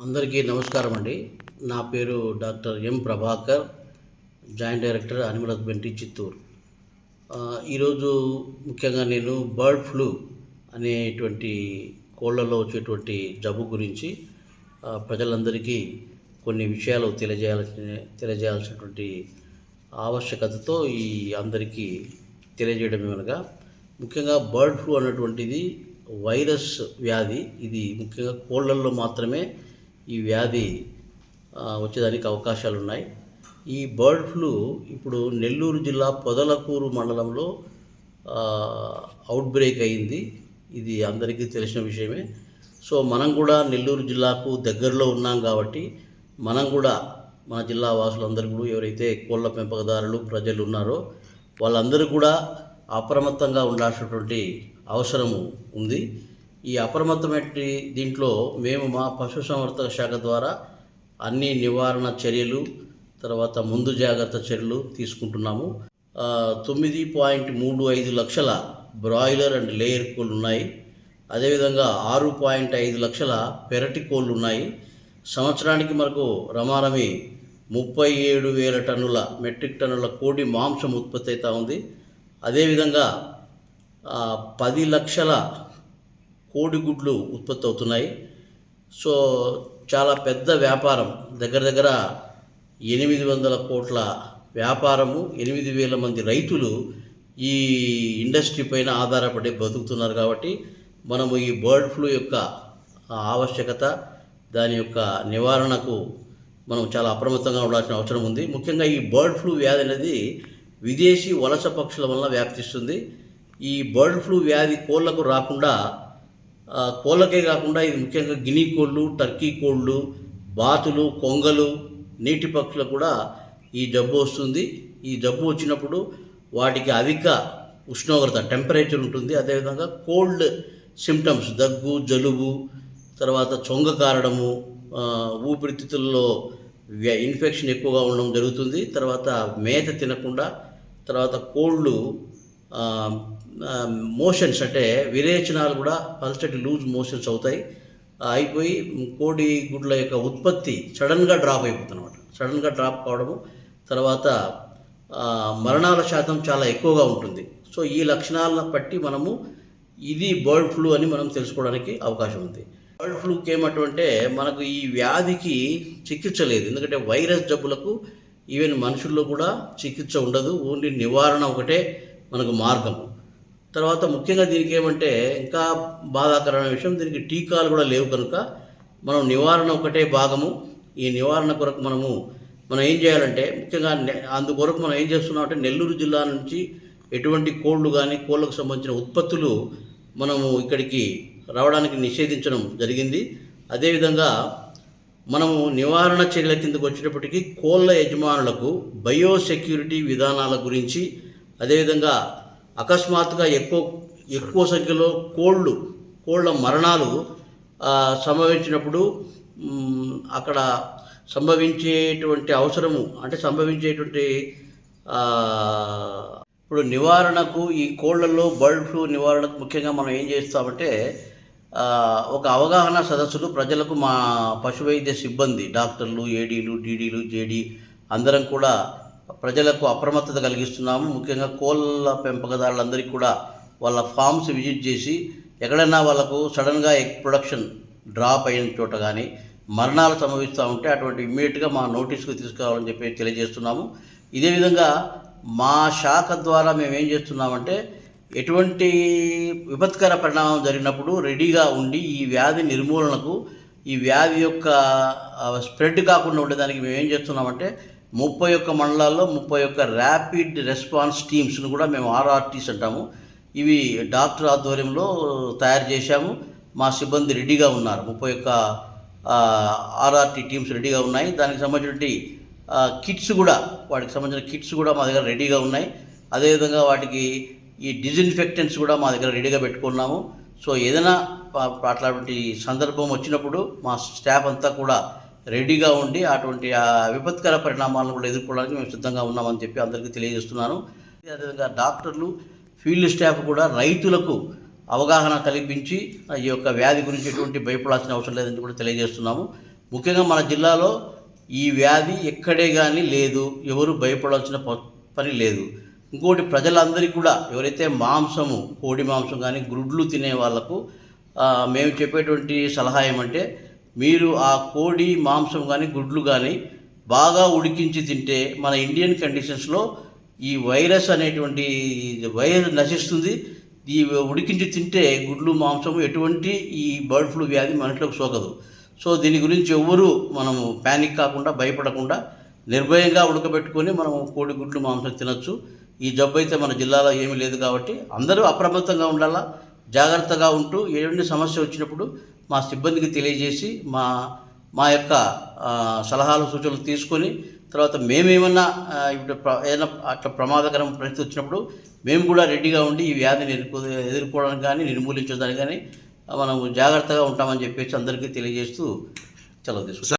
అందరికీ నమస్కారం అండి. నా పేరు doctor M Prabhakar, joint director animal husbandry Chittoor. ఈరోజు ముఖ్యంగా నేను బర్డ్ ఫ్లూ అనేటువంటి కోళ్ళలో వచ్చేటువంటి జబ్బు గురించి ప్రజలందరికీ కొన్ని విషయాలు తెలియజేయాల్సినటువంటి ఆవశ్యకతతో ఈ అందరికీ తెలియజేయడం ఏమనగా, ముఖ్యంగా బర్డ్ ఫ్లూ అన్నటువంటిది వైరస్ వ్యాధి. ఇది ముఖ్యంగా కోళ్ళల్లో మాత్రమే ఈ వ్యాధి వచ్చేదానికి అవకాశాలు ఉన్నాయి. ఈ బర్డ్ ఫ్లూ ఇప్పుడు నెల్లూరు జిల్లా పొదలకూరు మండలంలో అవుట్బ్రేక్ అయింది. ఇది అందరికీ తెలిసిన విషయమే. సో మనం కూడా నెల్లూరు జిల్లాకు దగ్గరలో ఉన్నాం కాబట్టి మనం కూడా మన జిల్లా వాసులందరూ కూడా ఎవరైతే కోళ్ళ పెంపకదారులు ప్రజలు ఉన్నారో వాళ్ళందరూ కూడా అప్రమత్తంగా ఉండాల్సినటువంటి అవసరము ఉంది. ఈ అప్రమత్తమైన దీంట్లో మేము మా పశుసంవర్ధక శాఖ ద్వారా అన్ని నివారణ చర్యలు, తర్వాత ముందు జాగ్రత్త చర్యలు తీసుకుంటున్నాము. 9.35 లక్షల బ్రాయిలర్ అండ్ లేయర్ కోళ్ళు ఉన్నాయి. అదేవిధంగా 6.5 లక్షల పెరటి కోళ్ళు ఉన్నాయి. సంవత్సరానికి మనకు రమారమి 37,000 టన్నుల మెట్రిక్ టన్నుల కోడి మాంసం ఉత్పత్తి అవుతూ ఉంది. అదేవిధంగా 10 లక్షల కోడిగుడ్లు ఉత్పత్తి అవుతున్నాయి. సో చాలా పెద్ద వ్యాపారం, దగ్గర 800 కోట్ల వ్యాపారము. 8,000 మంది రైతులు ఈ ఇండస్ట్రీ పైన ఆధారపడి బతుకుతున్నారు. కాబట్టి మనము ఈ బర్డ్ ఫ్లూ యొక్క ఆవశ్యకత, దాని యొక్క నివారణకు మనం చాలా అప్రమత్తంగా ఉండాల్సిన అవసరం ఉంది. ముఖ్యంగా ఈ బర్డ్ ఫ్లూ వ్యాధి అనేది విదేశీ వలస పక్షుల వల్ల వ్యాప్తిస్తుంది. ఈ బర్డ్ ఫ్లూ వ్యాధి కోళ్ళకు రాకుండా, కోళ్ళకే కాకుండా ఇది ముఖ్యంగా గినీ కోళ్ళు, టర్కీ కోళ్ళు, బాతులు, కొంగలు, నీటి పక్షులకు కూడా ఈ జబ్బు వస్తుంది. ఈ జబ్బు వచ్చినప్పుడు వాటికి అధిక ఉష్ణోగ్రత, టెంపరేచర్ ఉంటుంది. అదేవిధంగా కోల్డ్ సిమ్టమ్స్, దగ్గు, జలుబు, తర్వాత చొంగ కారడము, ఊపిరితిత్తుల్లో ఇన్ఫెక్షన్ ఎక్కువగా ఉండడం జరుగుతుంది. తర్వాత మేత తినకుండా, తర్వాత కోళ్ళు మోషన్స్ అంటే విరేచనాలు కూడా పల్చటి లూజ్ మోషన్స్ అవుతాయి. అయిపోయి కోడి గుడ్ల యొక్క ఉత్పత్తి సడన్గా డ్రాప్ అయిపోతుంది అనమాట. సడన్గా డ్రాప్ కావడము, తర్వాత మరణాల శాతం చాలా ఎక్కువగా ఉంటుంది. సో ఈ లక్షణాలను బట్టి మనము ఇది బర్డ్ ఫ్లూ అని మనం తెలుసుకోవడానికి అవకాశం ఉంది. బర్డ్ ఫ్లూకి ఏమంటే మనకు ఈ వ్యాధికి చికిత్స లేదు. ఎందుకంటే వైరస్ జబ్బులకు ఈవెన్ మనుషుల్లో కూడా చికిత్స ఉండదు. ఓన్లీ నివారణ ఒకటే మనకు మార్గము. తర్వాత ముఖ్యంగా దీనికి ఏమంటే ఇంకా బాధాకరమైన విషయం, దీనికి టీకాలు కూడా లేవు. కనుక మనం నివారణ ఒకటే భాగము. ఈ నివారణ కొరకు మనం ఏం చేయాలంటే, ముఖ్యంగా అందుకొరకు మనం ఏం చేస్తున్నామంటే, నెల్లూరు జిల్లా నుంచి ఎటువంటి కోళ్ళు కానీ కోళ్ళకు సంబంధించిన ఉత్పత్తులు మనము ఇక్కడికి రావడానికి నిషేధించడం జరిగింది. అదేవిధంగా మనము నివారణ చర్యల కిందకు వచ్చేటప్పటికీ కోళ్ళ యజమానులకు బయోసెక్యూరిటీ విధానాల గురించి, అదేవిధంగా అకస్మాత్తుగా ఎక్కువ సంఖ్యలో కోళ్ళ మరణాలు సంభవించినప్పుడు అక్కడ సంభవించేటువంటి అవసరము, అంటే సంభవించేటువంటి ఇప్పుడు నివారణకు ఈ కోళ్ళల్లో బర్డ్ ఫ్లూ నివారణకు ముఖ్యంగా మనం ఏం చేస్తామంటే, ఒక అవగాహన సదస్సులు ప్రజలకు మా పశువైద్య సిబ్బంది, డాక్టర్లు, ఏడీలు, డీడీలు, జేడీ అందరం కూడా ప్రజలకు అప్రమత్తత కలిగిస్తున్నాము. ముఖ్యంగా కోళ్ళ పెంపకదారులందరికీ కూడా వాళ్ళ ఫామ్స్ విజిట్ చేసి ఎక్కడైనా వాళ్ళకు సడన్గా ఎగ్ ప్రొడక్షన్ డ్రాప్ అయిన చోట కానీ మరణాలు సంభవిస్తూ ఉంటే అటువంటి ఇమ్మీడియట్గా మా నోటీస్కు తీసుకురావాలని చెప్పి తెలియజేస్తున్నాము. ఇదే విధంగా మా శాఖ ద్వారా మేము ఏం చేస్తున్నామంటే, ఎటువంటి విపత్కర పరిణామం జరిగినప్పుడు రెడీగా ఉండి ఈ వ్యాధి నిర్మూలనకు, ఈ వ్యాధి యొక్క స్ప్రెడ్ కాకుండా ఉండేదానికి మేము ఏం చేస్తున్నామంటే, 31 మండలాల్లో 31 ర్యాపిడ్ రెస్పాన్స్ టీమ్స్ను కూడా మేము ఆర్ఆర్టీస్ అంటాము. ఇవి డాక్టర్ ఆధ్వర్యంలో తయారు చేశాము. మా సిబ్బంది రెడీగా ఉన్నారు. 31 ఆర్ఆర్టీ టీమ్స్ రెడీగా ఉన్నాయి. దానికి సంబంధించిన కిట్స్ కూడా, వాటికి సంబంధించిన కిట్స్ కూడా మా దగ్గర రెడీగా ఉన్నాయి. అదేవిధంగా వాటికి ఈ డిజిన్ఫెక్టెంట్స్ కూడా మా దగ్గర రెడీగా పెట్టుకున్నాము. సో ఏదైనా అట్లాంటి సందర్భం వచ్చినప్పుడు మా స్టాఫ్ అంతా కూడా రెడీగా ఉండి అటువంటి విపత్కర పరిణామాలను కూడా ఎదుర్కోవడానికి మేము సిద్ధంగా ఉన్నామని చెప్పి అందరికీ తెలియజేస్తున్నాను. అదేవిధంగా డాక్టర్లు, ఫీల్డ్ స్టాఫ్ కూడా రైతులకు అవగాహన కల్పించి ఈ యొక్క వ్యాధి గురించి ఎటువంటి భయపడాల్సిన అవసరం లేదని కూడా తెలియజేస్తున్నాము. ముఖ్యంగా మన జిల్లాలో ఈ వ్యాధి ఎక్కడే కానీ లేదు, ఎవరు భయపడాల్సిన పని లేదు. ఇంకోటి ప్రజలందరికీ కూడా ఎవరైతే మాంసము, కోడి మాంసం కానీ గుడ్లు తినే వాళ్ళకు మేము చెప్పేటువంటి సలహా ఏమంటే, మీరు ఆ కోడి మాంసం కానీ గుడ్లు కానీ బాగా ఉడికించి తింటే మన ఇండియన్ కండిషన్స్లో ఈ వైరస్ అనేటువంటి వైరస్ నశిస్తుంది. ఈ ఉడికించి తింటే గుడ్లు మాంసము ఎటువంటి ఈ బర్డ్ ఫ్లూ వ్యాధి మనుషులకు సోకదు. సో దీని గురించి ఎవ్వరూ మనము ప్యానిక్ కాకుండా, భయపడకుండా నిర్భయంగా ఉడకబెట్టుకొని మనము కోడి గుడ్లు మాంసం తినచ్చు. ఈ జబ్బు అయితే మన జిల్లాలో ఏమీ లేదు కాబట్టి అందరూ అప్రమత్తంగా ఉండాలా. జాగ్రత్తగా ఉంటూ ఏదైనా సమస్య వచ్చినప్పుడు మా సిబ్బందికి తెలియజేసి మా యొక్క సలహాలు సూచనలు తీసుకొని తర్వాత మేమేమన్నా ఇప్పుడు ఏదైనా అట్లా ప్రమాదకరం పరిస్థితి వచ్చినప్పుడు మేము కూడా రెడీగా ఉండి ఈ వ్యాధిని ఎదుర్కోవడానికి కానీ నిర్మూలించడానికి కానీ మనం జాగ్రత్తగా ఉంటామని చెప్పేసి అందరికీ తెలియజేస్తూ సెలవు తీసుకుంటాం.